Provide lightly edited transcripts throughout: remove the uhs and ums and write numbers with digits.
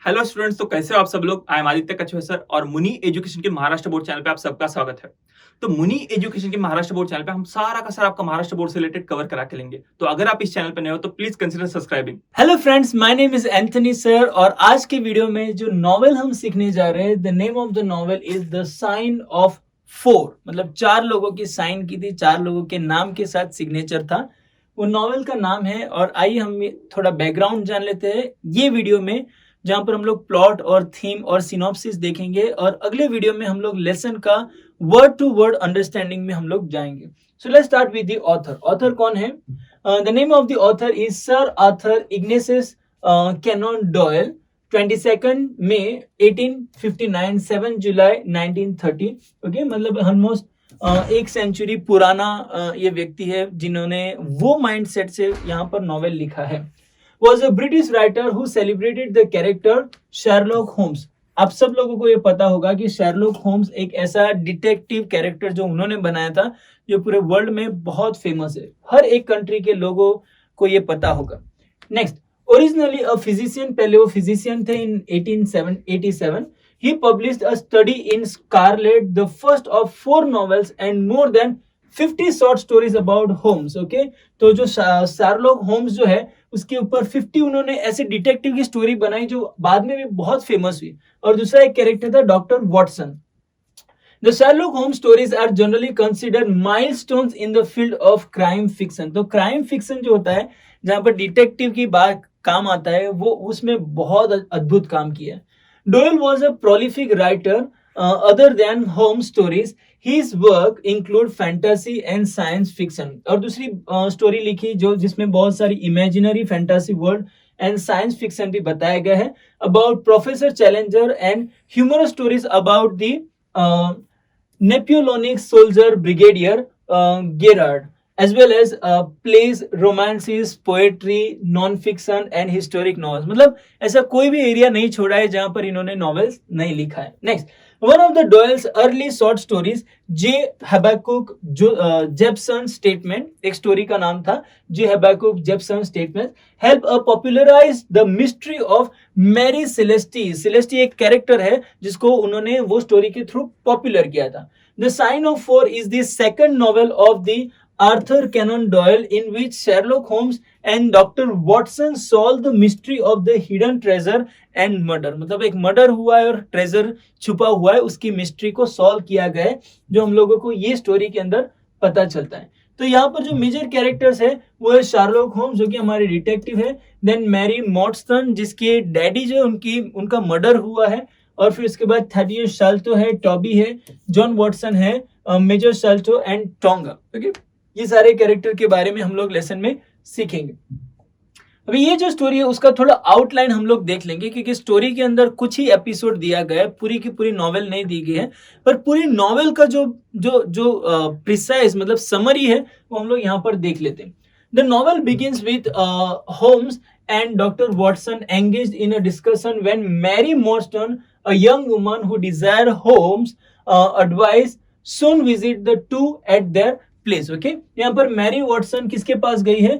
Hello students, तो कैसे हो आप सब लोग। आई एम आदित्य कछुआ सर और मुनि एजुकेशन के महाराष्ट्र बोर्ड चैनल पे आप सबका स्वागत है। तो मुनि एजुकेशन के महाराष्ट्र बोर्ड चैनल पे हम सारा का सारा आपका महाराष्ट्र बोर्ड से रिलेटेड कवर करा के लेंगे। तो अगर आप इस चैनल पे नए हो तो please consider subscribing. Hello friends, my name is Anthony sir और आज के वीडियो में जो नॉवेल हम सीखने जा रहे हैं, the name of the novel is the sign of four. मतलब चार लोगों की साइन की थी, चार लोगों के नाम के साथ सिग्नेचर था, वो नॉवेल का नाम है। और आइए हम थोड़ा बैकग्राउंड जान लेते हैं ये वीडियो में, जहां पर हम लोग प्लॉट और थीम और सिनॉप्सिस देखेंगे और अगले वीडियो में हम लोग लेसन का वर्ड टू वर्ड अंडरस्टैंडिंग में हम लोग जाएंगे। So let's start with the author. Author कौन है? The name of the author is Sir Arthur Ignatius Conan Doyle, 22nd May 1859, 7 July 1930. Okay, मतलब ऑलमोस्ट एक सेंचुरी पुराना ये व्यक्ति है जिन्होंने वो माइंडसेट से यहाँ पर नॉवेल लिखा है। Was a British writer who celebrated the character Sherlock Holmes. आप सब लोगों को ये पता होगा कि शेरलॉक होम्स एक ऐसा डिटेक्टिव कैरेक्टर जो उन्होंने बनाया था जो पूरे वर्ल्ड में बहुत फेमस है, हर एक कंट्री के लोगों को ये पता होगा। नेक्स्ट, ओरिजिनली अ फिजिशियन, पहले वो फिजिशियन थे। इन 1887 he published a study in Scarlet, the first of 4 novels and more than 50 short stories about Holmes. Okay, तो जो शार्लॉक होम्स जो है उसके ऊपर 50 उन्होंने ऐसे डिटेक्टिव की स्टोरी बनाई जो बाद में भी बहुत फेमस हुई। और दूसरा एक कैरेक्टर था doctor Watson. The Sherlock Holmes stories are generally considered milestones in the field of crime fiction. तो crime fiction जो होता है जहां पर डिटेक्टिव की बात काम आता है, वो उसमें बहुत अद्भुत काम किया है। Doyle was a prolific writer. Other than Holmes stories, his work include fantasy and science fiction. और दूसरी स्टोरी लिखी जो जिसमें बहुत सारी imaginary fantasy world and science fiction भी बताया गया है, about professor Challenger and humorous stories about the Napoleonic soldier brigadier Gerard, as well as plays, romances, poetry, non-fiction and historic novels. मतलब ऐसा कोई भी एरिया नहीं छोड़ा है जहां पर इन्होंने नॉवेल्स नहीं लिखा है। Next, one of the Doyle's early short stories, J. Habakkuk Jepson Statement, एक स्टोरी का नाम था J. Habakkuk Jepson Statement, help popularize the mystery of Mary Celeste. Celeste एक कैरेक्टर है जिसको उन्होंने वो स्टोरी के थ्रू पॉपुलर किया था। The Sign of Four is the second novel of the Arthur Conan Doyle in which Sherlock Holmes and Dr. Watson solve the mystery of the hidden treasure and murder. मतलब एक murder हुआ है और treasure छुपा हुआ है, उसकी mystery को सॉल्व किया गया है, जो हम लोगों को ये स्टोरी के अंदर पता चलता है। तो यहाँ पर जो मेजर कैरेक्टर्स है वो है शार्लॉक होम्स जो कि हमारे डिटेक्टिव है, देन मैरी मॉर्टसन जिसके डैडी जो उनका मर्डर हुआ है, और फिर उसके बाद थैडियस शाल्टो है, टॉबी है, जॉन वॉटसन है, मेजर शाल्टो एंड टोंगा। ओके, ये सारे कैरेक्टर के बारे में हम लोग लेसन में सीखेंगे। अभी ये जो स्टोरी है उसका थोड़ा आउटलाइन हम लोग देख लेंगे, क्योंकि स्टोरी के अंदर कुछ ही एपिसोड दिया गया है, पूरी की पूरी नॉवेल नहीं दी गई है, पर पूरी नॉवेल का जो जो जो प्रिसाइज मतलब समरी है वो हम लोग यहाँ पर देख लेते हैं। The novel begins with Holmes and Dr. Watson engaged in a discussion when Mary Morstan, a young woman who desired Holmes' advice, soon visit the two at their place. Okay, यहाँ पर मैरी वॉटसन किसके पास गई है?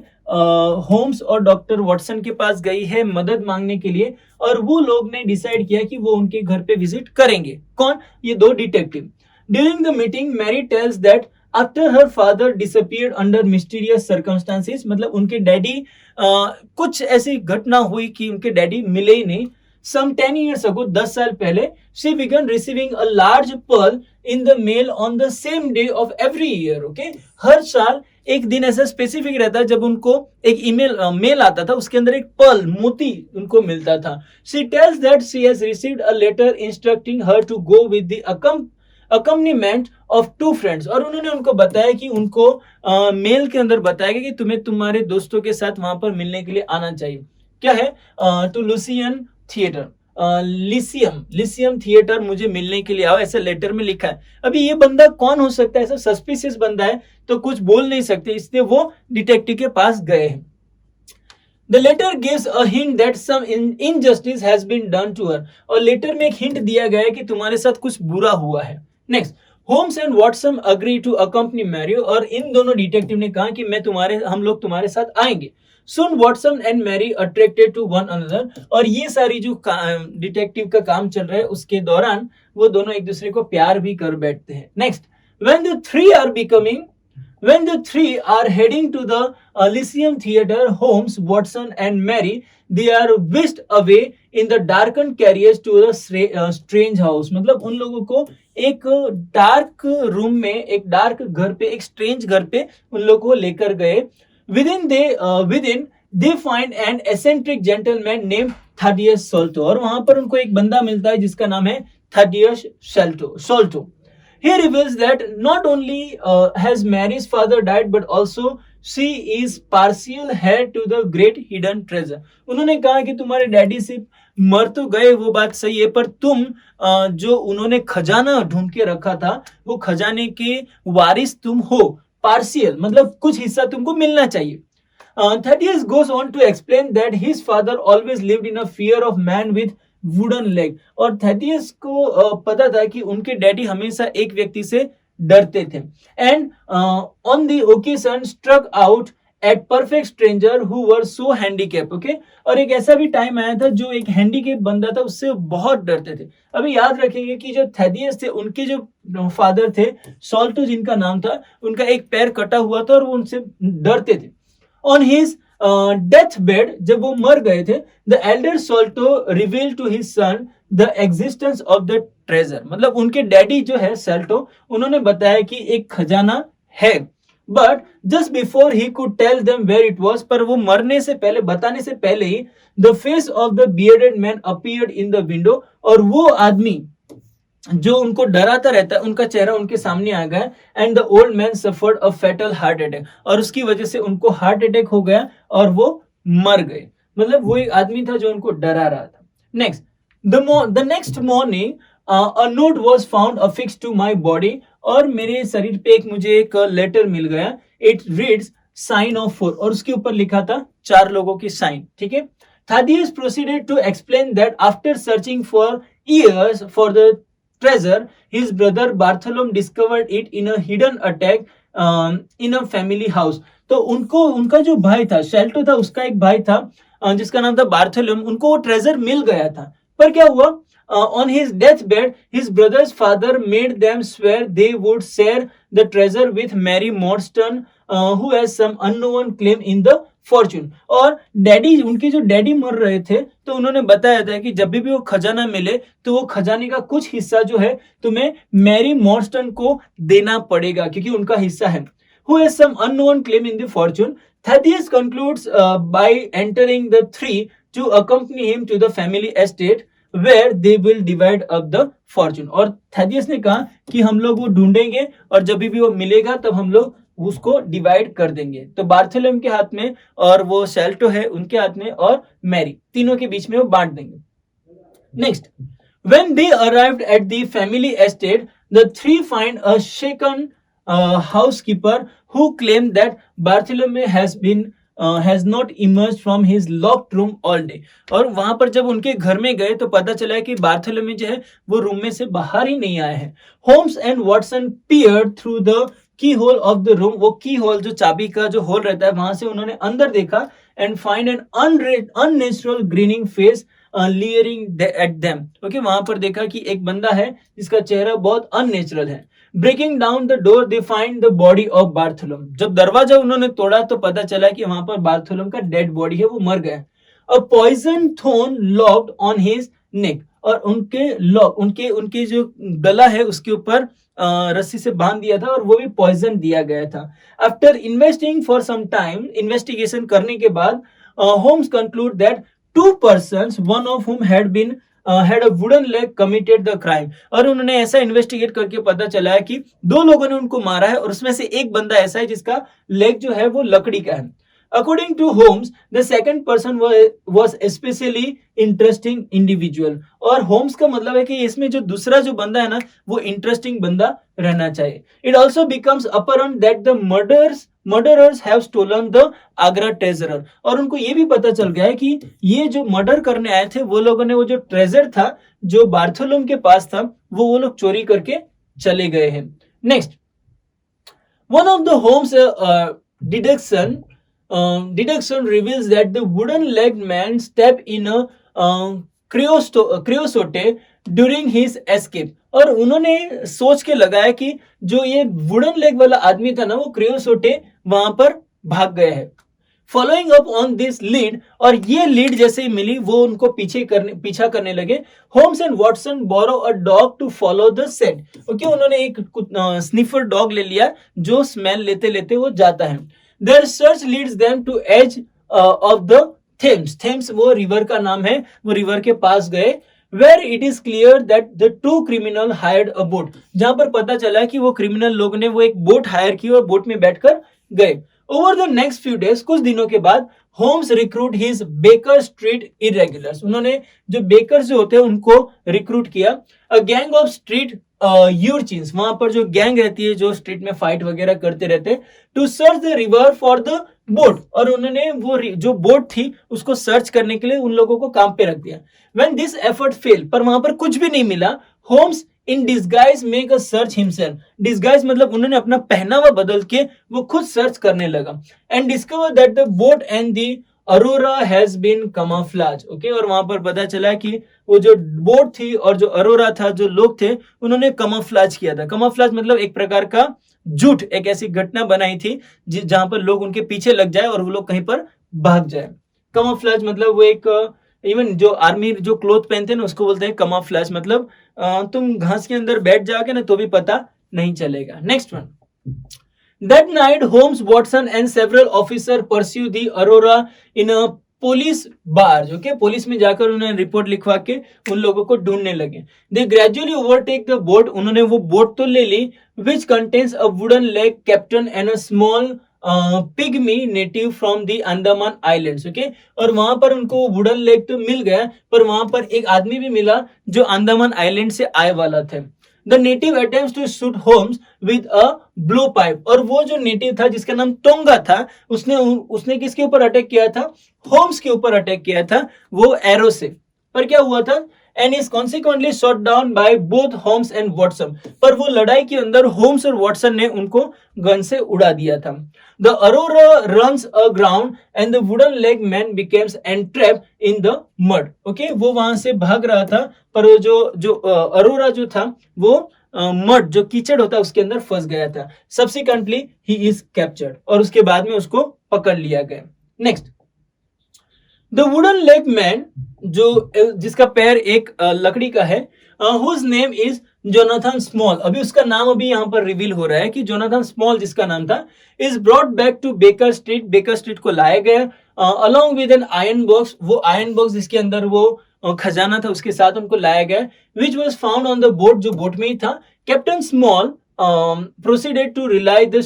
Holmes और doctor Watson के पास गई है मदद मांगने के लिए, और वो लोग ने डिसाइड किया कि वो उनके घर पे विजिट करेंगे। कौन? ये दो detective. During the meeting Mary tells that after her father disappeared under mysterious circumstances, मतलब उनके डैडी कुछ ऐसी घटना हुई कि उनके डैडी मिले ही नहीं। Some 10 years ago, 10 साल पहले, she began receiving a large pearl in the mail on the same day of every year. Okay, हर साल एक दिन ऐसा स्पेसिफिक रहता है जब उनको एक ईमेल मेल आता था, उसके अंदर एक पर्ल मोती उनको मिलता था। She tells that she has received a letter instructing her to go with the accompaniment of 2 friends, और उन्होंने उनको बताया कि उनको मेल के अंदर बताया गया कि तुम्हें तुम्हारे दोस्तों के साथ वहां पर मिलने के लिए आना चाहिए। क्या है? टू लुसियन थिएटर, लिसियम थिएटर मुझे मिलने के लिए आओ, ऐसा लेटर में लिखा है। अभी ये बंदा कौन हो सकता है? ऐसा सस्पिशियस बंदा है तो कुछ बोल नहीं सकते, इसलिए वो डिटेक्टिव के पास गए हैं। The letter gives a hint that some injustice has been done to her, और लेटर में एक हिंट दिया गया है कि तुम्हारे साथ कुछ बुरा हुआ है। Next, Holmes and Watson agree to accompany Mary, और इन दोनों डिटेक्टिव ने कहा कि हम लोग तुम्हारे साथ आएंगे. Soon Watson and Mary attracted to one another, और ये सारी जो डिटेक्टिव का काम चल रहा है उसके दौरान वो दोनों एक दूसरे को प्यार भी कर बैठते हैं. Next, when the three are heading to the Elysium Theater, Holmes, Watson and Mary, they are whisked away in the darkened carriage to a strange house. मतलब उन लोगों को एक डार्क रूम में, एक डार्क घर पे, एक स्ट्रेंज घर पे उन लोगों को लेकर गए. Within they find an eccentric gentleman named Thaddeus Sholto, और वहां पर उनको एक बंदा मिलता है जिसका नाम है Thaddeus Sholto. He reveals that not only has Mary's father died, but also she is partial heir to the great hidden treasure. उन्होंने कहा कि तुम्हारे डैडी सिर्फ मर तो गए, वो बात सही है, पर तुम जो उन्होंने खजाना ढूंढ के रखा था वो खजाने के वारिस तुम हो. पार्शियल मतलब कुछ हिस्सा तुमको मिलना चाहिए. Thaddeus goes on to explain that his father always lived in a fear of man with wooden leg. और Thaddeus को पता था कि उनके डैडी हमेशा एक व्यक्ति से डरते थे. And on the occasion struck out at perfect stranger who were so handicapped. Okay, और एक ऐसा भी टाइम आया था जो एक हैंडीकैप बंदा था उससे बहुत डरते थे. अभी याद रखेंगे कि जो थैदियस थे उनके जो फादर थे सॉल्टो जिनका नाम था, उनका एक पैर कटा हुआ था और वो उनसे डरते थे. ऑन हिज डेथ बेड, जब वो मर गए थे, the elder Sholto reveal to his son the existence of the treasure. मतलब उनके डैडी जो है सॉल्टो, उन्होंने बताया कि एक खजाना है. But just before he could tell them where it was, पर वो मरने से पहले, बताने से पहले ही, the face of the bearded man appeared in the window, और वो आदमी जो उनको डराता रहता है उनका चेहरा उनके सामने आ गया. And the old man suffered a fatal heart attack, और उसकी वजह से उनको हार्ट अटैक हो गया और वो मर गए. मतलब वो एक आदमी था जो उनको डरा रहा था. Next, the next morning a note was found affixed to my body, और मेरे शरीर पे मुझे एक लेटर मिल गया. It reads sign of 4, और उसके ऊपर लिखा था 4 लोगों की साइन. ठीक है. Thaddeus proceeded to explain that after searching for years for the treasure, his brother Bartholomew discovered it in a hidden attack in a family house. तो उनका जो भाई था शेल्टो था, उसका एक भाई था जिसका नाम था बार्थोलोम, उनको वो ट्रेजर मिल गया था. पर क्या हुआ, on his deathbed, his brother's father made them swear they would share the treasure with Mary Morstan, who has some unknown claim in the fortune. और डैडी, उनके जो डैडी मर रहे थे, तो उन्होंने बताया था कि जब भी वो खजाना मिले तो वो खजाने का कुछ हिस्सा जो है तुम्हें मैरी मॉर्स्टन को देना पड़ेगा क्योंकि उनका हिस्सा है. Who has some unknown claim in the fortune. Thaddeus concludes by entering the three to accompany him to the family estate, where they will divide up the fortune. और थैदियस ने कहा कि हम लोग वो ढूंढेंगे और जब भी वो मिलेगा तब हम लोग उसको डिवाइड कर देंगे. तो बार्थोलोम के हाथ में और वो शेल्टो है उनके हाथ में और मैरी, तीनों के बीच में वो बांट देंगे. Next, when they arrived at the family estate, the three find a shaken housekeeper who claimed that Bartholomew has not emerged from his locked room all day. और वहां पर जब उनके घर में गए तो पता चला कि बार्थोलोमेव जो है वो रूम में से बाहर ही नहीं आए हैं. Holmes and Watson peered through the keyhole of the room. वो की होल जो चाबी का जो होल रहता है वहां से उन्होंने अंदर देखा and find an unnatural grinning face leering at them. Okay, वहां पर देखा कि एक बंदा है जिसका चेहरा बहुत अननेचुरल है. Breaking down the door, they find the body of Bartholomew. जब दरवाजा उन्होंने तोड़ा तो पता चला कि वहां पर बार्थोलोम का डेड बॉडी है, वो मर गया. A poison thorn locked on his neck, और उनके जो गला है उसके ऊपर रस्सी से बांध दिया था और वो भी पॉइजन दिया गया था. After investigating for some time, investigation करने के बाद Holmes conclude that 2 persons, one of whom had a wooden leg, committed the crime. और उन्होंने ऐसा इन्वेस्टिगेट करके पता चला है कि 2 लोगों ने उनको मारा है और उसमें से एक बंदा ऐसा है जिसका लेग जो है वो लकड़ी का है. According to Holmes, the second person was especially interesting individual. और होम्स का मतलब है कि इसमें जो दूसरा जो बंदा है ना वो इंटरेस्टिंग बंदा रहना चाहिए. It also becomes apparent that the murderers have stolen the Agra treasure. और उनको ये भी पता चल गया है कि ये जो मर्डर करने आए थे वो लोगों ने वो जो ट्रेजर था जो बार्थोलोम के पास था वो लोग चोरी करके चले गए हैं. Next, one of the Holmes deduction reveals that the wooden-legged man stepped in a creosote during his escape. और उन्होंने सोच के लगाया कि जो ये वुडन लेग वाला आदमी था ना, वो क्रियोसोटे वहां पर भाग गया है. Following up on this lead, और ये लीड जैसे ही मिली वो उनको पीछा करने लगे. Holmes and Watson borrow a dog to follow the scent. Okay, उन्होंने एक स्निफर डॉग ले लिया जो स्मेल लेते लेते वो जाता है. Their search leads them to edge of the Thames. Thames वो रिवर का नाम है. वो रिवर के पास गए. Where it is clear that the two criminal hired a boat. जहां पर पता चला कि वो क्रिमिनल लोग ने वो एक बोट हायर की और बोट में बैठकर गए. Over the next few days, कुछ दिनों के बाद, Holmes recruit his Baker Street irregulars. उन्होंने जो बेकर जो होते हैं उनको रिक्रूट किया. A gang of street urchins, वहां पर जो गैंग रहती है जो स्ट्रीट में फाइट वगैरह करते रहते हैं, to search the river for the boat. और उन्होंने वो जो बोट थी उसको सर्च करने के लिए उन लोगों को काम पे रख दिया. When this effort failed, पर वहां पर कुछ भी नहीं मिला, Holmes in disguise make a search himself. Disguise मतलब उन्होंने अपना पहनावा बदल के वो खुद सर्च करने लगा. And discover that the boat and the Aurora has been camouflage. Okay, और वहां पर पता चला कि वो जो बोट थी और जो अरोरा था, जो लोग थे, उन्होंने कमाफ्लाज किया था. कमाफ्लाज मतलब एक प्रकार का झूठ, एक ऐसी घटना बनाई थी जहां पर लोग उनके पीछे लग जाए और वो लोग कहीं पर भाग जाए. कमाफ्लाज मतलब वो एक इवन जो आर्मी जो क्लोथ पहनते हैं ना उसको बोलते हैं कमाफ्लाज. मतलब तुम घास के अंदर बैठ जाओगे ना तो भी पता नहीं चलेगा. Next one, that night Holmes, Watson and several officer pursue the Aurora in a police bar. Okay, police में जाकर उन्होंने रिपोर्ट लिखवा के उन लोगों को ढूंढने लगे. They gradually overtake the boat. उन्होंने वो बोट तो ले ली, which contains a wooden leg captain and a small pygmy native from the Andaman islands. Okay, और वहां पर उनको वुडन लेग तो मिल गया, पर वहां पर एक आदमी भी मिला जो अंडमान आइलैंड से आए वाला थे. The native attempts to shoot Holmes with a blow pipe. और वो जो नेटिव था जिसका नाम टोंगा था, उसने किसके ऊपर अटैक किया था? होम्स के ऊपर अटैक किया था, वो एरो से. पर क्या हुआ था? and is consequently shot down by both Holmes and Watson. पर वो लड़ाई के अंदर होम्स और वॉटसन ने उनको गन से उड़ा दिया था. The Aurora runs aground and the wooden leg man becomes entrapped in the mud. Okay, वो वहां से भाग रहा था, पर वो जो अरोरा जो था वो मड जो कीचड़ होता है उसके अंदर फंस गया था. Subsequently he is captured. और उसके बाद में उसको पकड़ लिया गया. Next, the wooden leg man जिसका पैर एक लकड़ी का है, whose name is Jonathan small. अभी उसका नाम अभी यहाँ पर रिवील हो रहा है कि जोनाथन स्मॉल जिसका नाम था, is brought back to Baker Street. Baker Street को लाया गया along with an iron box. वो आयरन बॉक्स जिसके अंदर वो खजाना था उसके साथ उनको लाया गया, which was found on the boat, जो बोट में ही था. Captain Small proceeded to relay the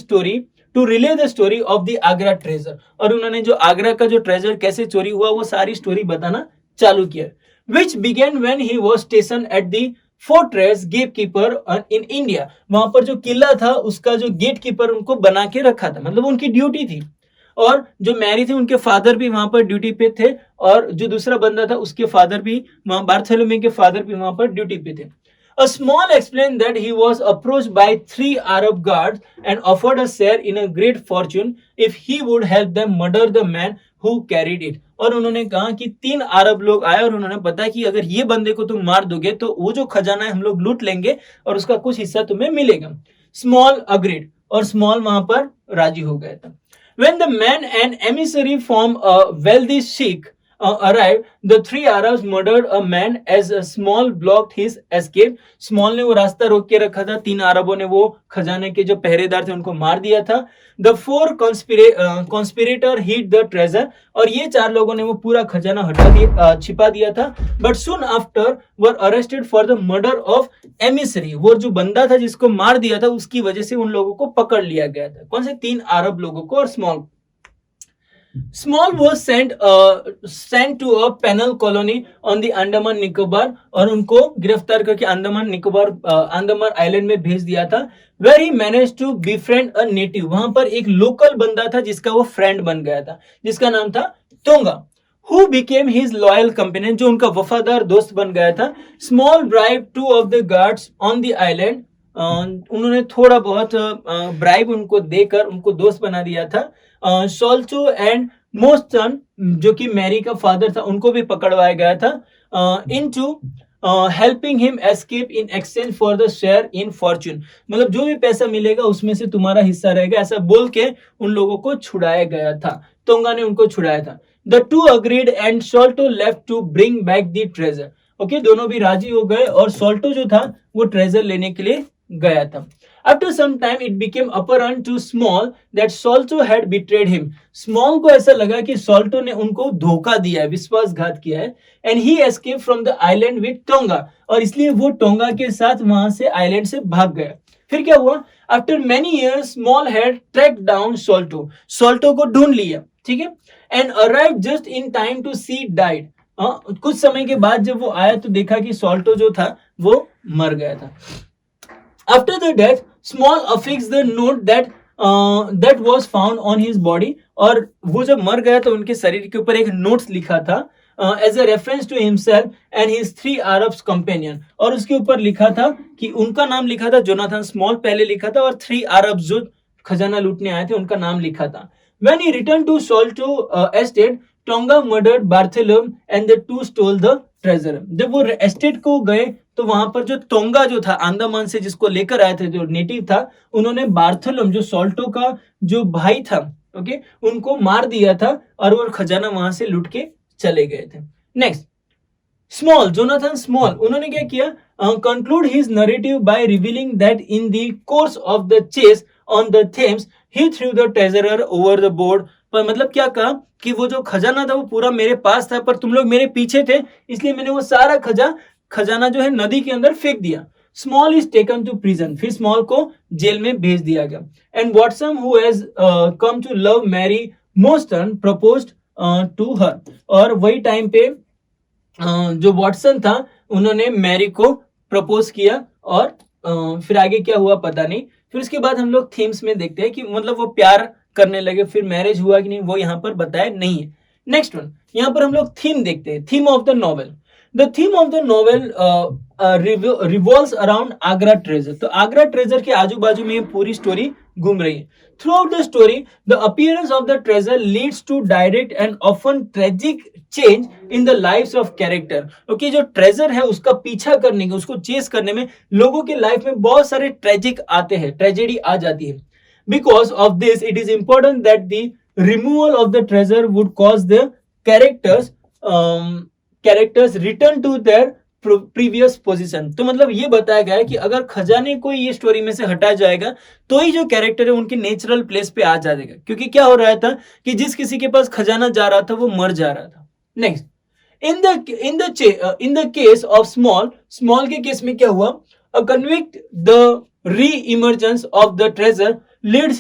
story of the Agra treasure. और उन्होंने जो आगरा का जो ट्रेजर कैसे चोरी हुआ वो सारी स्टोरी बताना चालू किया. विच begin when he was station at the fortress gatekeeper in India. वहां पर जो किला था उसका जो गेटकीपर उनको बना के रखा था, मतलब उनकी ड्यूटी थी. और जो मैरी थे उनके फादर भी वहां पर ड्यूटी पे थे, और जो दूसरा बंदा था उसके फादर भी वहां, बार्थोलोमेव के फादर भी वहां पर ड्यूटी पे थे. A small explained that he was approached by 3 Arab guards and offered a share in a great fortune if he would help them murder the man who carried it. और उन्होंने कहा कि 3 अरब लोग आए और उन्होंने बताया कि अगर ये बंदे को तुम मार दोगे तो वो जो खजाना है हम लोग लूट लेंगे और उसका कुछ हिस्सा तुम्हें मिलेगा. स्मॉल अग्रीड, और स्मॉल वहां पर राजी हो गया था. When the man and emissary from a wealthy sheikh arrived, the 3 Arabs murdered a man as a Small blocked his escape. Small ने वो रास्ता रोक के रखा था, 3 अरबों ने वो खजाने के जो पहरेदार थे उनको मार दिया था. The 4 conspirator hid the treasure. और ये 4 लोगों ने वो पूरा खजाना छिपा दिया था. But soon after were arrested for the murder of emissary. वो जो बंदा था जिसको मार दिया था उसकी वजह से उन लोगों को पकड़ लिया गया था. कौन से 3 अरब लोगों को? और Small was sent to a penal colony on the Andaman Nicobar. और उनको गिरफ्तार करके अंडमान आइलैंड में भेज दिया था. Where he managed to befriend a native. वहां पर एक लोकल बंदा था जिसका वो फ्रेंड बन गया था, जिसका नाम था tonga. Who became his loyal companion, जो उनका वफादार दोस्त बन गया था. Small bribed 2 of the guards on the island उन्होंने थोड़ा बहुत ब्राइब उनको देकर उनको दोस्त बना दिया था। सॉल्टो एंड मोस्टन जो कि मैरी का फादर था उनको भी पकड़वाया गया था into helping him escape in exchange for the share in Fortune, मतलब जो भी पैसा मिलेगा उसमें से तुम्हारा हिस्सा रहेगा, ऐसा बोल के उन लोगों को छुड़ाया गया था। टोंगा ने उनको छुड़ाया था। The two agreed and Sholto left to bring back the treasure. Okay, दोनों भी राजी हो गए और सॉल्टो जो था वो ट्रेजर लेने के लिए गया था। After some time, it became apparent to Small that Solto had betrayed him. Small को ऐसा लगा कि Solto ने उनको धोखा दिया है, विश्वासघात किया है, and he escaped from the island with Tonga. और इसलिए वो टोंगा के साथ वहां से आइलैंड से भाग गया। फिर क्या हुआ? After many years, Small had tracked down Solto. Solto को ढूंढ लिया, ठीक है, and arrived just in time to see died. कुछ समय के बाद जब वो आया तो देखा कि Solto जो था वो मर गया था। After the death, Small affixed the note that was found on his body. और वो जब मर गया तो उनके शरीर के ऊपर एक नोट्स लिखा था as a reference to himself and his 3 Arabs companion. और उसके ऊपर लिखा था कि उनका नाम लिखा था जोनाथन स्मॉल पहले लिखा था और 3 अरब्स जो खजाना लूटने आए थे उनका नाम लिखा था। When he returned to Solto estate, Tonga murdered Bartholomew and the two stole the treasure. जब वो एस्टेट को गए तो वहां पर जो टोंगा जो था अंडमान से जिसको लेकर आए थे जो नेटिव था, उन्होंने बार्थोलोम जो सॉल्टो का जो भाई था, ओके, उनको मार दिया था और वो खजाना वहां से लूट के चले गए थे। नेक्स्ट, स्मॉल, जोनाथन स्मॉल, उन्होंने क्या किया? Conclude his narrative by revealing that in the course of the chase on the Thames he threw the treasurer over the board. पर मतलब क्या कहा कि वो जो खजाना था वो पूरा मेरे पास था पर तुम लोग मेरे पीछे थे इसलिए मैंने वो सारा खजाना जो है नदी के अंदर फेंक दिया। Small is taken to prison, फिर स्मॉल को जेल में भेज दिया गया। And Watson who has come to love Mary Morstan proposed to her. और वही टाइम पे जो वॉटसन था उन्होंने मैरी को प्रपोज किया और फिर आगे क्या हुआ पता नहीं। फिर उसके बाद हम लोग थीम्स में देखते हैं कि मतलब वो प्यार करने लगे, फिर मैरिज हुआ कि नहीं वो यहाँ पर बताया नहीं है। नेक्स्ट वन, यहाँ पर हम लोग थीम देखते हैं, theme of the novel. The theme of the novel revolves around Agra treasure. तो आगरा ट्रेजर के आजू बाजू में ये पूरी स्टोरी घूम रही है। Throughout the story the appearance of the treasure leads to direct and often tragic change in the lives of character. Okay, जो ट्रेजर है उसका पीछा करने के, उसको चेस करने में लोगों के लाइफ में बहुत सारे ट्रेजिक आते हैं, ट्रेजेडी आ जाती है। Because of this, it is important that the removal of the treasure would cause the characters return to their previous position. तो मतलब ये बताया गया है कि अगर खजाने को ये स्टोरी में से हटा जाएगा तो ही जो कैरेक्टर है उनके नेचुरल प्लेस पे आ जाएगा। क्योंकि क्या हो रहा था कि जिस किसी के पास खजाना जा रहा था वो मर जा रहा था। Next, in the case of small के केस में क्या हुआ? A convict, the re-emergence of the treasure leads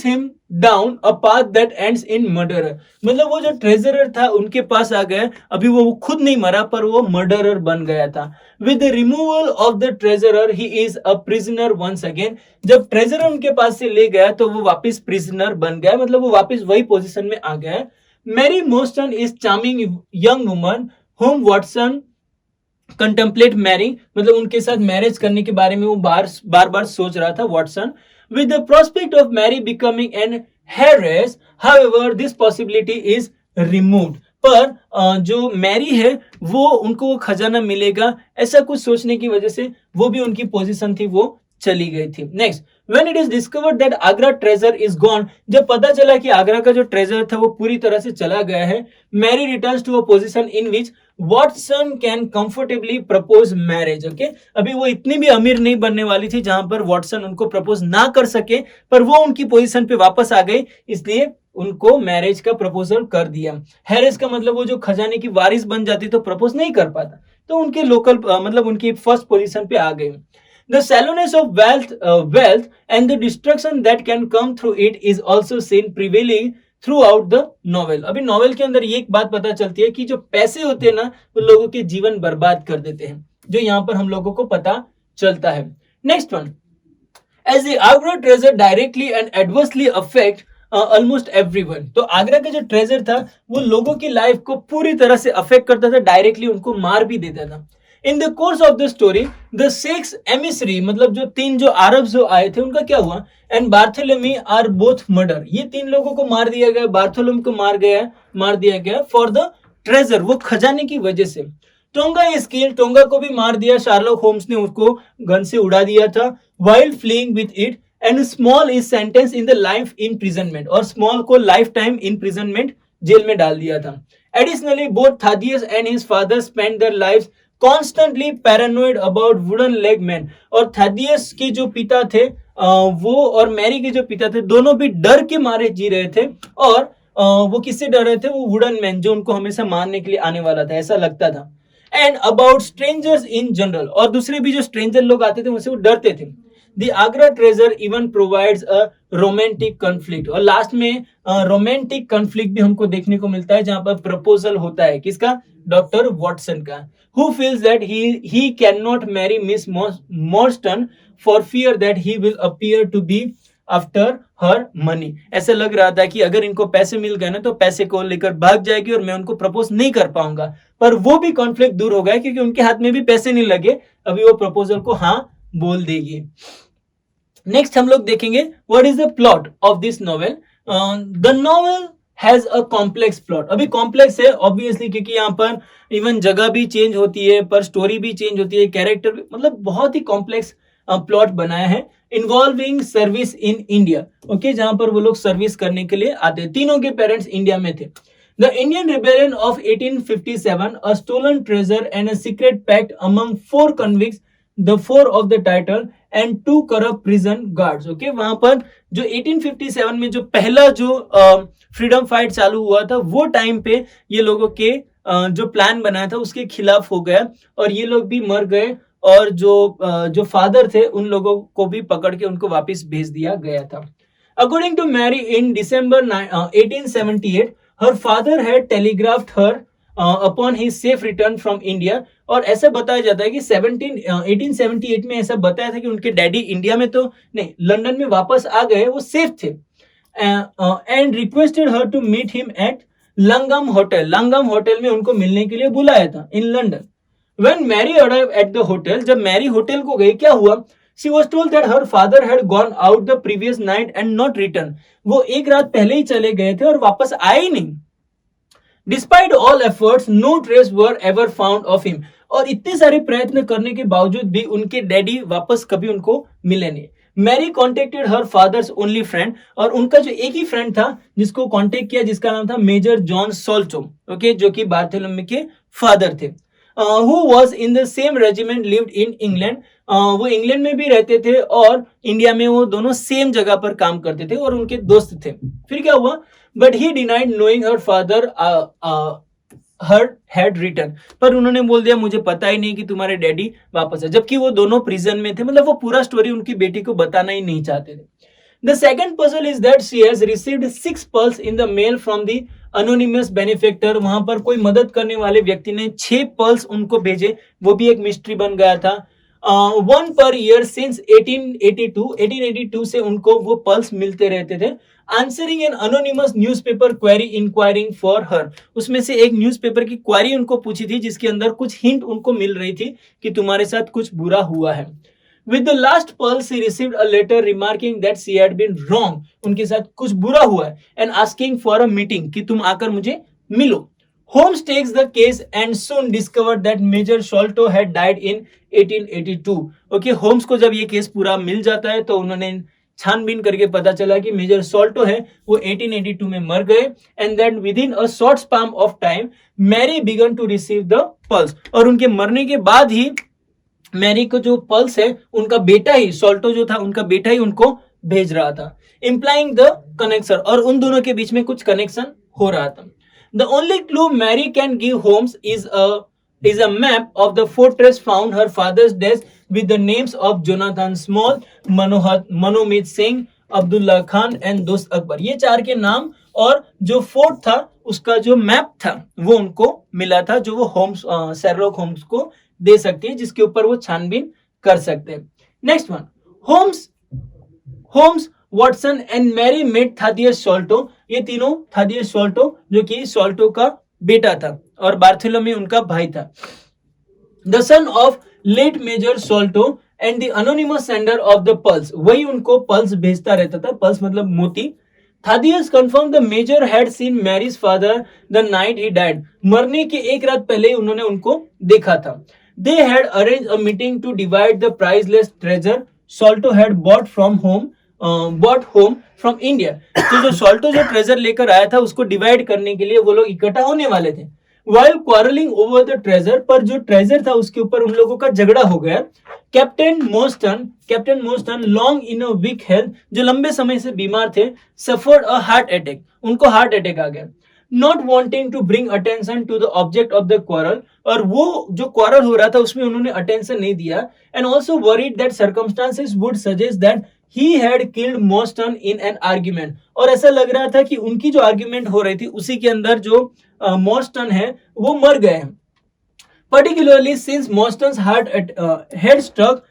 him down a path that ends in murderer. मतलब वो जो ट्रेजरर था उनके पास आ गया, अभी वो खुद नहीं मरा पर वो मर्डरर बन गया था। With the removal of the treasurer, he is a prisoner once again. जब ट्रेजरर उनके पास से ले गया तो वो वापस प्रिजनर बन गया, मतलब वो वापस वही पोजीशन में आ गया। Mary Morstan is charming young woman whom Watson contemplate marrying, मतलब उनके साथ मैरिज करने के बारे में वो बार बार सोच रहा था Watson. With the prospect of Mary becoming an heiress, however this possibility is removed. पर जो मैरी है वो उनको वो खजाना मिलेगा ऐसा कुछ सोचने की वजह से वो भी उनकी पोजीशन थी वो चली गई थी। Next, when it is discovered that Agra treasure is gone, जब पता चला कि आगरा का जो ट्रेजर था वो पूरी तरह से चला गया है, Mary returns to a position in which Watson can comfortably propose marriage. Okay, अभी वो इतनी भी अमीर नहीं बनने वाली थी जहां पर वॉटसन उनको प्रपोज ना कर सके, पर वो उनकी पोजीशन पे वापस आ गई इसलिए उनको मैरिज का प्रपोजल कर दिया। हैरिस का मतलब वो जो खजाने की वारिस बन जाती तो प्रपोज नहीं कर पाता, तो उनके लोकल मतलब उनकी फर्स्ट पोजीशन पे आ गई। The shallowness of wealth and the destruction that can come through it is also seen prevailing throughout the novel. अभी नॉवेल के अंदर ये एक बात पता चलती है कि जो पैसे होते हैं ना वो लोगों के जीवन बर्बाद कर देते हैं, जो यहाँ पर हम लोगों को पता चलता है। Next one, as the Agra treasure directly and adversely affect almost everyone. तो आगरा का जो ट्रेजर था वो लोगों की लाइफ को पूरी तरह से अफेक्ट करता था, डायरेक्टली उनको मार भी देता था। इन the course of the story the 6 emissary, मतलब जो 3 जो अरब जो आए थे उनका क्या हुआ, एंड बार्थोलोमी आर बोथ मर्डर, ये 3 लोगों को मार दिया गया, बार्थोलोम को मार दिया गया फॉर द ट्रेजर, वो खजाने की वजह से। टोंगा इज किल्ड, टोंगा को भी मार दिया, शार्लॉक होम्स ने उसको गन से उड़ा दिया था while fleeing with it, and Small is sentence in the life imprisonment, और स्मॉल को लाइफ टाइम इम्प्रिजनमेंट जेल में डाल दिया था। Additionally both Thaddeus and his father spend their lives constantly paranoid about wooden leg man, और Thaddeus के जो पिता थे वो और मैरी के जो पिता थे दोनों भी डर के मारे जी रहे थे, और वो किससे डर रहे थे, वो वुडन मैन जो उनको हमेशा मारने के लिए आने वाला था, ऐसा लगता था। And about strangers in general, और दूसरे भी जो स्ट्रेंजर लोग आते थे उनसे वो डरते थे। The Agra treasure even provides a romantic conflict, और लास्ट में रोमांटिक कॉन्फ्लिक्ट भी हमको देखने को मिलता है जहां पर प्रपोजल होता है, किसका, डॉक्टर वॉटसन का, who feels that he cannot marry Miss Morstan for fear that he will appear to be after her money। ऐसा लग रहा था कि अगर इनको पैसे मिल गए ना तो पैसे को लेकर भाग जाएगी और मैं उनको प्रपोज नहीं कर पाऊंगा, पर वो भी कॉन्फ्लिक्ट दूर हो गया क्योंकि उनके हाथ में भी पैसे नहीं लगे, अभी वो प्रपोजल को हाँ बोल देगी। नेक्स्ट हम लोग देखेंगे what is the plot of this novel. The novel has a complex plot, अभी कॉम्प्लेक्स है ऑब्वियसली क्योंकि यहाँ पर इवन जगह भी चेंज होती है, पर स्टोरी भी चेंज होती है, कैरेक्टर भी, मतलब बहुत ही कॉम्प्लेक्स प्लॉट बनाया है। Involving service in India, okay, जहां पर वो लोग सर्विस करने के लिए आते हैं, तीनों के पेरेंट्स इंडिया में थे। The Indian rebellion of 1857, a stolen treasure and a secret pact among 4 convicts, the 4 of the title and 2 corrupt prison guards, okay, वहां पर जो 1857 में जो पहला जो फ्रीडम फाइट चालू हुआ था वो टाइम पे ये लोगों के जो प्लान बनाया था उसके खिलाफ हो गया और ये लोग भी मर गए, और जो फादर थे उन लोगों को भी पकड़ के उनको वापस भेज दिया गया था। According to Mary in December 1878, her father had telegraphed her upon his safe return from India, और ऐसा बताया जाता है कि 1878 में ऐसा बताया था कि उनके डैडी इंडिया में तो नहीं, लंदन में वापस आ गए, वो सेफ थे, and requested her to meet him at Langham hotel में उनको मिलने के लिए बुलाया था in London. When Mary arrived at the hotel, जब मैरी होटल को गई क्या हुआ, she was told that her father had gone out the previous night and not returned, वो एक रात पहले ही चले गए थे और वापस आए ही नहीं। Despite all efforts, no trace were ever found of him, और इतने सारे प्रयत्न करने के बावजूद भी उनके डैडी वापस कभी उनको मिले नहीं। Mary contacted her father's only friend, और उनका जो एक ही फ्रेंड था जिसको कॉन्टेक्ट किया जिसका नाम था मेजर जॉन सोल्टो, ओके, जो कि बार्थोलोमेव के फादर थे। who was in the same regiment lived in England, वो इंग्लैंड में भी रहते थे और इंडिया में वो दोनों सेम जगह पर काम करते थे और उनके दोस्त थे। फिर क्या हुआ, but he denied knowing her father her had return, पर उन्होंने बोल दिया मुझे पता ही नहीं कि तुम्हारे डैडी वापस है, जबकि वो दोनों प्रिजन में थे, मतलब वो पूरा स्टोरी उनकी बेटी को बताना ही नहीं चाहते थे। The second puzzle is that she has received 6 pearls in the mail from the anonymous benefactor, वहां पर कोई मदद करने वाले व्यक्ति ने 6 पर्ल्स उनको भेजे, वो भी एक मिस्ट्री बन गया था। 1 per year since 1882 से उनको वो पर्ल्स मिलते रहते थे। Answering an anonymous newspaper query inquiring for her, उसमें से एक न्यूज़पेपर की क्वेरी उनको पूछी थी जिसके अंदर कुछ हिंट उनको मिल रही थी कि तुम्हारे साथ कुछ बुरा हुआ है। With the last pearl, she received a letter remarking that she had been wrong, उनके साथ कुछ बुरा हुआ है, and asking for a meeting, कि तुम आकर मुझे मिलो। Holmes takes the case and soon discovered that Major Sholto had died in 1882. Okay, Holmes को जब ये केस पूरा मिल जाता है तो उन्होंने छानबीन करके पता चला कि मेजर सोल्टो है वो 1882 में मर गए, and that within a short span of time, Mary began to receive the pearls, और उनके मरने के बाद ही मैरी को जो पल्स है उनका बेटा ही, सोल्टो जो था उनका बेटा ही उनको भेज रहा था, implying the connection, और उन दोनों के बीच में कुछ कनेक्शन हो रहा था। The only clue Mary can give Holmes is a map of the fortress found her father's death with the names of Jonathan Small, Manomeet Singh, Abdullah Khan and दोस्त अकबर, ये 4 के नाम और जो फोर्ट था उसका जो मैप था वो उनको मिला था, जो वो होम्स शेरलॉक होम्स को दे सकती है, जिसके ऊपर वो छानबीन कर सकते हैं। Next one, Holmes Watson and Mary met Thaddeus Sholto, ये तीनों थादियस सोल्टो जो कि सोल्टो का बेटा था और बार्थोलोमेव उनका भाई था। The son of late major Sholto and the anonymous sender of the pearls, वही उनको पल्स भेजता रहता था, पल्स मतलब मोती। Thaddeus confirmed the major had seen Mary's father the night he died. मरने के एक रात पहले ही उन्होंने उनको देखा था। They had arranged a meeting to divide the priceless treasure Solto had bought home from India. तो जो Solto जो ट्रेजर लेकर आया था उसको डिवाइड करने के लिए वो लोग इकट्ठा होने वाले थे। While quarreling over the treasure, पर जो ट्रेजर था उसके ऊपर उन लोगों का झगड़ा हो गया। Captain Morstan long in a weak health, जो लंबे समय से बीमार थे, सफर्ड अ हार्ट अटैक, उनको हार्ट अटैक आ गया। Not wanting to bring attention to the object of the quarrel, और वो जो क्वारल हो रहा था उसमें उन्होंने अटेंशन नहीं दिया। And also worried that circumstances would suggest that he had killed Morstan in an argument, और ऐसा लग रहा था कि उनकी जो आर्ग्यूमेंट हो रही थी उसी के अंदर जो मोस्टन है वो मर गए हैं। Particularly since Mostyn's heart had struck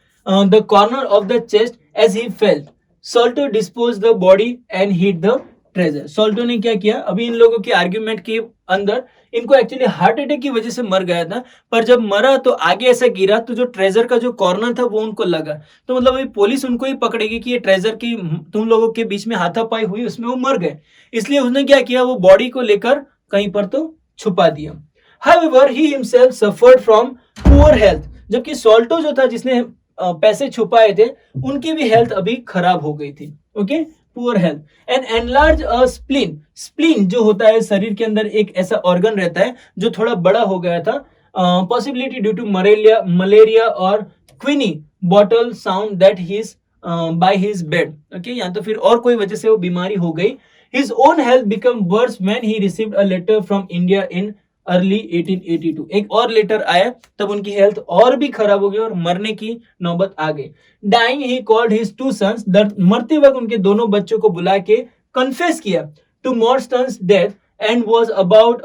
the corner of the chest as he fell. Solto disposed the body and hid the treasure. Solto ने क्या किया, अभी इन लोगों की आर्ग्यूमेंट के अंदर इनको एक्चुअली हार्ट अटैक की वजह से मर गया था, पर जब मरा तो आगे ऐसा गिरा तो जो ट्रेजर का जो कॉर्नर था वो उनको लगा, तो मतलब अभी पुलिस उनको ही पकड़ेगी कि ये ट्रेजर की तुम लोगों के बीच में हाथापाई हुई, उसमें वो मर गए। इसलिए उसने क्या किया, वो बॉडी को लेकर कहीं पर तो छुपा दिया। However, he himself suffered from poor health. जबकि सोल्टो जो था जिसने पैसे छुपाए थे उनकी भी हेल्थ अभी खराब हो गई थी। Okay, poor health and enlarge spleen. Spleen जो होता है शरीर के अंदर एक ऐसा ऑर्गन रहता है जो थोड़ा बड़ा हो गया था, पॉसिबिलिटी ड्यू टू मलेरिया और quinine bottle sound that his by his bed. Okay, या तो फिर और कोई वजह से वो बीमारी हो गई। His own health became worse when he received a letter from India in early 1882. एक और लेटर आया, तब उनकी हेल्थ और भी खराब हो गई और मरने की नौबत आ गई। Dying, he called his two sons. मरते वक्त उनके दोनों बच्चों को बुला के कन्फेस किया to Morstan's death and was about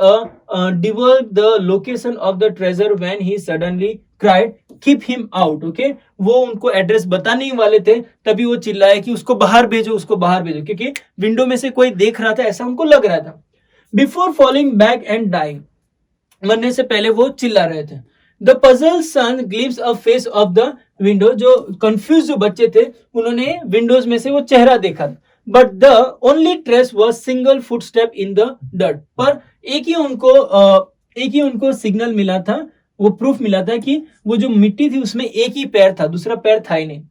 divulge the location of the treasure when he suddenly cried, keep him out. Okay, वो उनको एड्रेस बताने ही वाले थे, तभी वो चिल्लाया कि उसको बाहर भेजो, उसको बाहर भेजो, क्योंकि विंडो में से कोई देख रहा था ऐसा उनको लग रहा था। Before falling back and dying, मरने से पहले वो चिल्ला रहे थे। The puzzle son glimpse a face of the window, जो कंफ्यूज जो बच्चे थे उन्होंने विंडोज में से वो चेहरा देखा। But the only trace was single footstep in the dirt, पर एक ही उनको सिग्नल मिला था, वो प्रूफ मिला था कि वो जो मिट्टी थी उसमें एक ही पैर था, दूसरा पैर था ही नहीं।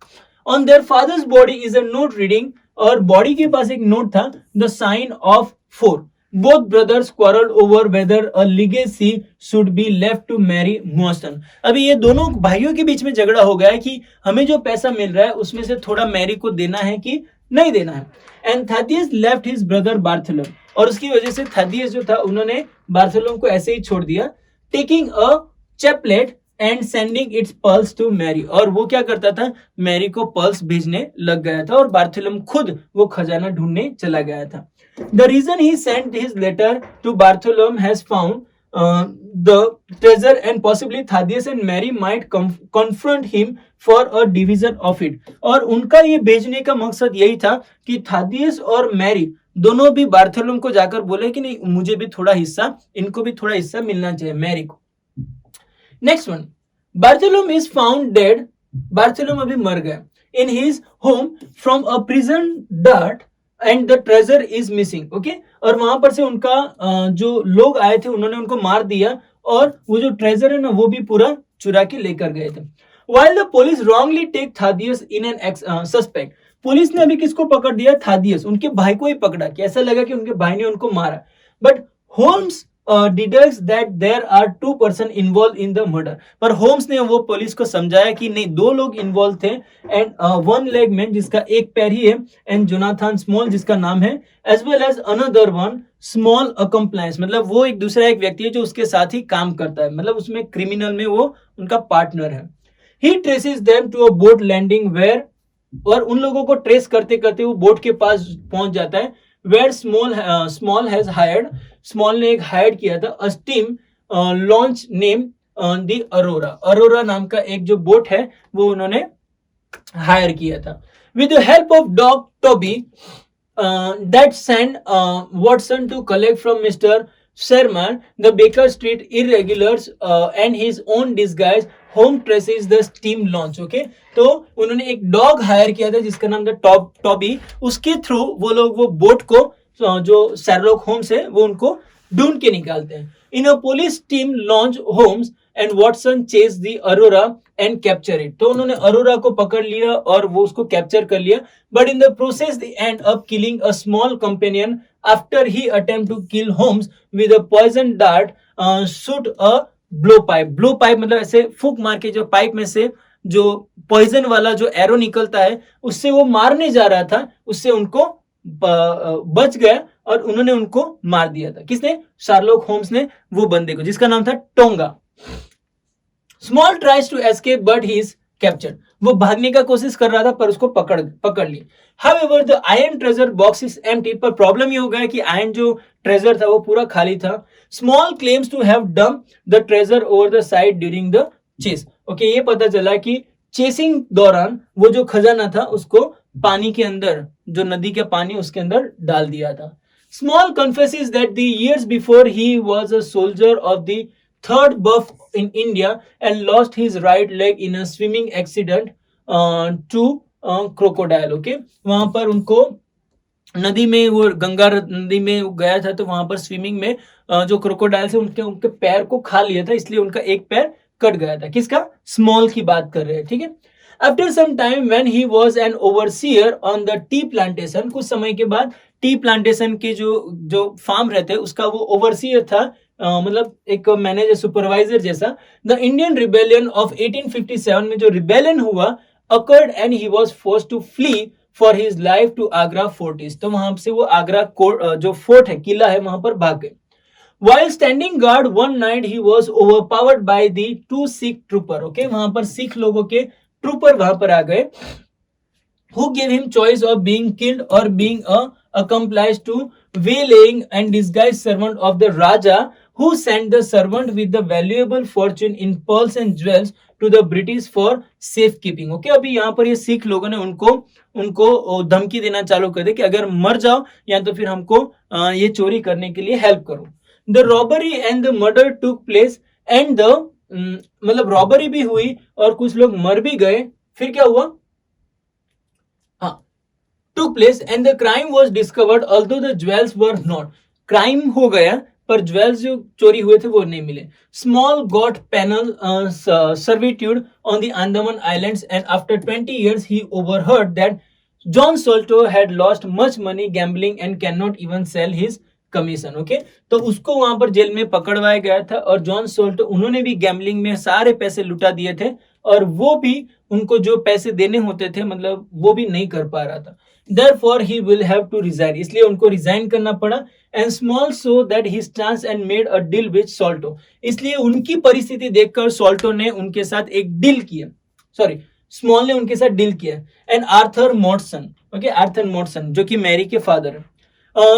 On their father's body is a note reading, और बॉडी के पास एक नोट था, the sign of 4। Both brothers quarreled over whether a legacy should be left to Mary Mostyn. अभी ये दोनों भाइयों के बीच में झगड़ा हो गया है कि हमें जो पैसा मिल रहा है उसमें से थोड़ा मैरी को देना है कि नहीं देना है। And Thaddeus left his brother Bartholomew, और उसकी वजह से Thaddeus जो था उन्होंने बार्थोलोम को ऐसे ही छोड़ दिया। Taking a chaplet and sending its pulse to Mary, और वो क्या करता था, मैरी को पल्स भेजने लग गया था, और बार्थोलोम खुद वो खजाना ढूंढने चला गया था। The reason he sent his letter to Bartholomew has found the treasure, and possibly Thaddeus and Mary might confront him for a division of it. और उनका ये भेजने का मकसद यही था कि थादियस और मैरी दोनों भी बार्थोलोम को जाकर बोले कि नहीं, मुझे भी थोड़ा हिस्सा, इनको भी थोड़ा हिस्सा मिलना चाहिए, मैरी को। Next one, Bartholomew is found dead. Bartholomew अभी मर गया। In his home from a prison dart and the treasure is missing. Okay, और वहां पर से उनका जो लोग आए थे उन्होंने उनको मार दिया, और वो जो ट्रेजर है ना वो भी पूरा चुरा के लेकर गए थे। While the police wrongly take Thaddeus in an suspect, police ने अभी किसको पकड़ दिया, थादियस, उनके भाई को ही पकड़ा, कि ऐसा लगा कि उनके भाई ने उनको मारा। But Holmes deducts that there are 2 persons involve in the murder, पर होम्स ने वो पुलिस को समझाया कि नहीं, 2 लोग इन्वॉल्व थे, एंड वन लेग मैन जिसका एक पैर ही है, एंड जोनाथन स्मॉल जिसका नाम है, as well as another one Small accomplice, मतलब वो एक दूसरा एक व्यक्ति है जो उसके साथ ही काम करता है, मतलब उसमें क्रिमिनल में वो उनका पार्टनर है। He traces them to a boat landing where, और उन लोगों को ट्रेस करते करते वो बोट के पास पहुंच जाता है, where Small has hired, Small ने एक हायर किया था a steam launch name the Aurora, Aurora नाम का एक जो बोट है वो उन्होंने हायर किया था। With the help of dog Toby that send Watson to collect from mister Sherman, the Baker Street Irregulars and his own disguise home traces the steam launch. Okay, तो उन्होंने एक डॉग हायर किया था जिसका नाम था टॉबी. उसके through वो लोग वो बोट को जो शेरलॉक होम्स है वो उनको ढूंढ के निकालते हैं. In a police team launch Holmes and Watson chase the Aurora and capture it. तो उन्होंने अरोरा को पकड़ लिया और वो उसको कैप्चर कर लिया. But in the process they end up killing a Small companion after he attempt to kill Holmes with a poison dart shoot a blow pipe. Blow pipe मतलब ऐसे फूक मार के जो पाइप में से जो पॉइजन वाला जो एरो निकलता है उससे वो मारने जा रहा था, उससे उनको बच गया और उन्होंने उनको मार दिया था. किसने? शार्लॉक होम्स ने वो बंदे को जिसका नाम था Tonga. Small tries to escape but he is captured. वो भागने का कोशिश कर रहा था पर उसको पकड़ ली. However, the iron treasure box is empty. पर प्रॉब्लम ये हो गया कि आयरन जो ट्रेजर था वो पूरा खाली था. Small claims to have dumped the treasure over the side during the chase. Okay, ये पता चला कि चेसिंग दौरान वो जो खजाना था उसको पानी के अंदर, जो नदी का पानी उसके अंदर डाल दिया था. Small confesses that the years before he was a soldier of the 3rd Buff in India and lost his right leg in a swimming accident to crocodile. Okay, वहां पर उनको नदी में, वो गंगा नदी में गया था तो वहां पर स्विमिंग में जो क्रोकोडाइल से उनके पैर को खा लिया था, इसलिए उनका एक पैर कट गया था. किसका? स्मॉल की बात कर रहे हैं. ठीक है. After some time when he was an overseer on the tea plantation, कुछ समय के बाद टी प्लांटेशन के जो फार्म रहते हैं उसका वो ओवरसीयर था, मतलब एक मैनेजर, सुपरवाइजर जैसा. द इंडियन रिबेलियन ऑफ 1857 में जो रिबेलियन हुआ occurred and he was forced to flee for his life to Agra fortress. तो वहां से वो आगरा जो फोर्ट है, किला है, वहां पर भाग गए. While standing guard one night he was overpowered by the 2 Sikh trooper. Okay, वहां पर सिख लोगों के ट्रूपर वहां पर आ गए. Who gave him choice of being killed or being a accomplice to waylaying and disguised servant of the Raja, who sent the servant with the valuable fortune in pearls and jewels to the British for safekeeping. Okay, अभी यहाँ पर ये सिख लोगों ने उनको धमकी देना चालू कर दे कि अगर मर जाओ या तो फिर हमको ये चोरी करने के लिए हेल्प करो. The robbery and the murder took place and the मतलब रॉबरी भी हुई और कुछ लोग मर भी गए. फिर क्या हुआ? took place and the crime was discovered although the jewels were not. Crime हो गया पर ज्वेल्स जो चोरी हुए थे वो नहीं मिले. Small got penal servitude on the Andaman islands and after 20 years he overheard that John Solto had lost much money gambling and cannot even sell his commission. Okay, तो उसको वहां पर जेल में पकड़वाया गया था और जॉन सोल्टो, उन्होंने भी गैम्बलिंग में सारे पैसे लुटा दिए थे और वो भी उनको जो पैसे देने होते थे मतलब वो भी नहीं कर पा रहा था. Therefore he will have to resign. इसलिए उनको रिजाइन करना पड़ा. And small so that he stands and made a deal with Solto. इसलिए उनकी परिस्थिति देखकर सोल्टो ने उनके साथ एक डील किया. स्मॉल ने उनके साथ डील किया. And Arthur Mortensen, Arthur Mortensen जो कि मैरी के फादर है.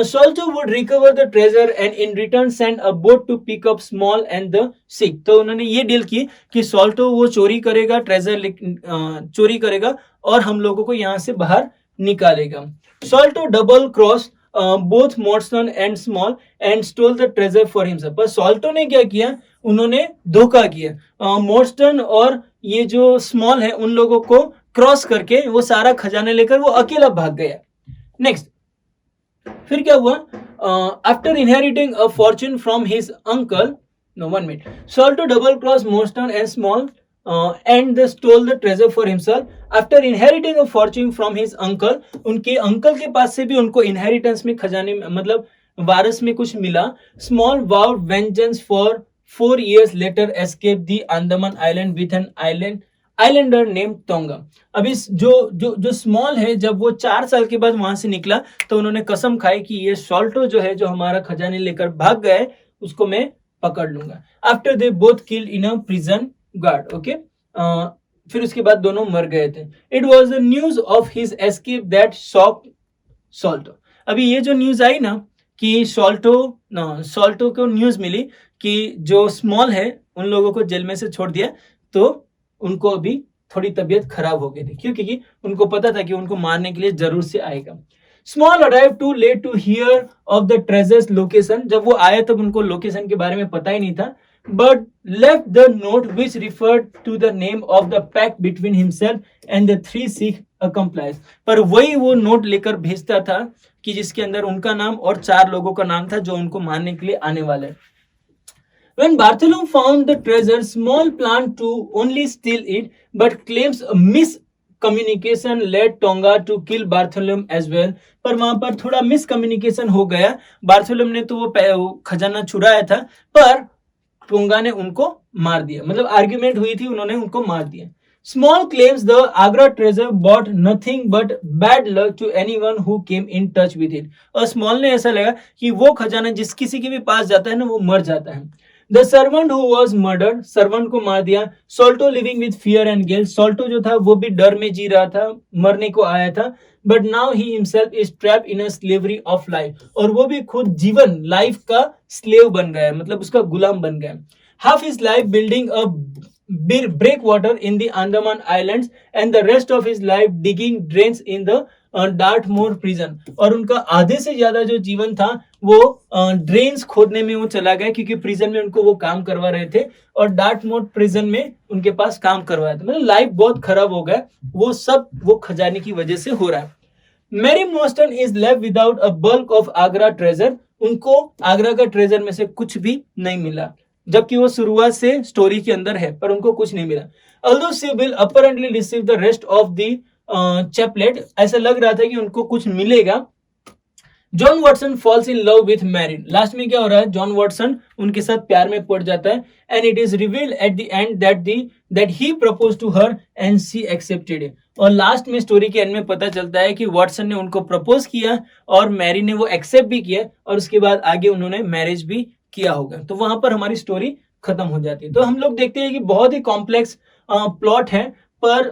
Solto would recover the treasure and in return send a boat to pick up Small and the Sikh. तो उन्होंने ये डील की कि सोल्टो वो चोरी करेगा, ट्रेजर चोरी करेगा और हम लोगों को यहाँ से बाहर निकालेगा. Solto double crossed both Morton and Small and stole the treasure for himself. पर सोल्टो ने क्या किया? उन्होंने धोखा किया. मोर्टन और ये जो स्मॉल है उन लोगों को क्रॉस करके वो सारा खजाना लेकर वो अकेला भाग गया. नेक्स्ट, फिर क्या हुआ? After inheriting a Fortune from his uncle, Solto double crossed Morstan and Small and they stole the treasure for himself. After inheriting a fortune from his uncle, उनके अंकल के पास से भी उनको इनहेरिटेंस में, खजाने में, मतलब वारस में कुछ मिला. Small vowed vengeance for 4 years later escaped the Andaman Island with an islander named Tonga. अभी जो स्मॉल है, जब वो 4 साल के बाद वहां से निकला तो उन्होंने कसम खाई कि ये सोल्टो जो है, जो हमारा खजाने लेकर भाग गया है, उसको मैं पकड़ लूंगा. After they both killed in a prison guard. Okay, फिर उसके बाद दोनों मर गए थे. It was the news of his escape that shocked Solto. अभी ये जो न्यूज आई ना कि सोल्टो को न्यूज मिली कि जो स्मॉल है उन लोगों को जेल में से छोड़ दिया, तो उनको अभी थोड़ी तबीयत खराब हो गई थी. क्यों? क्योंकि उनको पता था कि उनको मारने के लिए जरूर से आएगा. Small arrive too late to hear of the treasure's location. जब वो आया तब उनको लोकेशन के बारे में पता ही नहीं था. But left the note which referred to the name of the pact between himself and the 3 Sikh accomplices. पर वही वो नोट लेकर भेजता था कि जिसके अंदर उनका नाम और 4 लोगों का नाम था जो उनको मारने के लिए आने वाले. When Bartholomew found the treasure, Small planned to only steal it, but claims a miscommunication led Tonga to kill Bartholomew as well. पर वहां पर थोड़ा मिसकम्युनिकेशन हो गया. बार्थोलोम ने तो वो खजाना चुराया था, पर टोंगा ने उनको मार दिया. मतलब आर्ग्यूमेंट हुई थी, उन्होंने उनको मार दिया. Small claims the Agra treasure brought nothing but bad luck to anyone who came in touch with it. और Small ने ऐसा लगा कि वो खजाना जिस किसी के भी पास जाता है ना, वो मर जाता है. The servant who was murdered, servant को मार दिया. Solto living with fear and guilt. Solto जो था वो भी डर में जी रहा था, मरने को आया था. But now he himself is trapped in a slavery of life. और वो भी खुद जीवन लाइफ का स्लेव बन गया, मतलब उसका गुलाम बन गया. Half his life building a breakwater in the Andaman Islands and the rest of his life digging drains in the Dartmoor prison. और उनका आधे से ज्यादा जो जीवन था वो ड्रेन्स खोदने में वो चला गया, क्योंकि प्रिजन में उनको वो काम करवा रहे थे और डार्टमोर प्रिजन में उनके पास काम करवाया था. मतलब लाइफ बहुत खराब हो गया. वो सब वो खजाने की वजह से हो रहा है. Mary Morstan is left without a bulk of Agra treasure. उनको आगरा का ट्रेजर में से कुछ भी नहीं मिला, जबकि वो शुरुआत से स्टोरी के अंदर है, पर उनको कुछ नहीं मिला. Although she will apparently receive the rest of the chaplet, ऐसा लग रहा था कि उनको कुछ मिलेगा. John Watson falls in love with Mary. Last में क्या हो रहा है, जॉन वॉटसन उनके साथ प्यार में पड़ जाता है. And it is revealed at the end that he propose to her and she accepted it. और लास्ट में स्टोरी के एंड में पता चलता है कि वॉटसन ने उनको प्रपोज किया और मैरी ने वो एक्सेप्ट भी किया, और उसके बाद आगे उन्होंने मैरिज भी किया होगा. तो वहां पर हमारी स्टोरी खत्म हो जाती है. तो हम लोग देखते हैं कि बहुत ही कॉम्प्लेक्स प्लॉट है, पर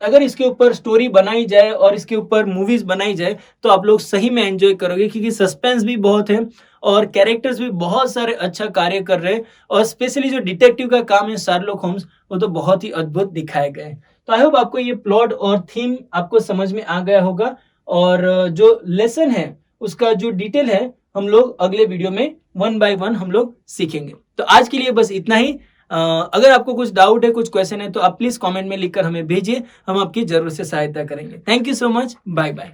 अगर इसके ऊपर स्टोरी बनाई जाए और इसके ऊपर मूवीज बनाई जाए तो आप लोग सही में एंजॉय करोगे, क्योंकि सस्पेंस भी बहुत है और कैरेक्टर्स भी बहुत सारे अच्छा कार्य कर रहे हैं. और स्पेशली जो डिटेक्टिव का काम है शार्लॉक होम्स, वो तो बहुत ही अद्भुत दिखाए गए. तो आई होप आपको ये प्लॉट और थीम आपको समझ में आ गया होगा, और जो लेसन है उसका जो डिटेल है हम लोग अगले वीडियो में 1 by 1 हम लोग सीखेंगे. तो आज के लिए बस इतना ही. अगर आपको कुछ डाउट है, कुछ क्वेश्चन है, तो आप प्लीज कमेंट में लिखकर हमें भेजिए, हम आपकी जरूर से सहायता करेंगे. Thank you so much. Bye bye.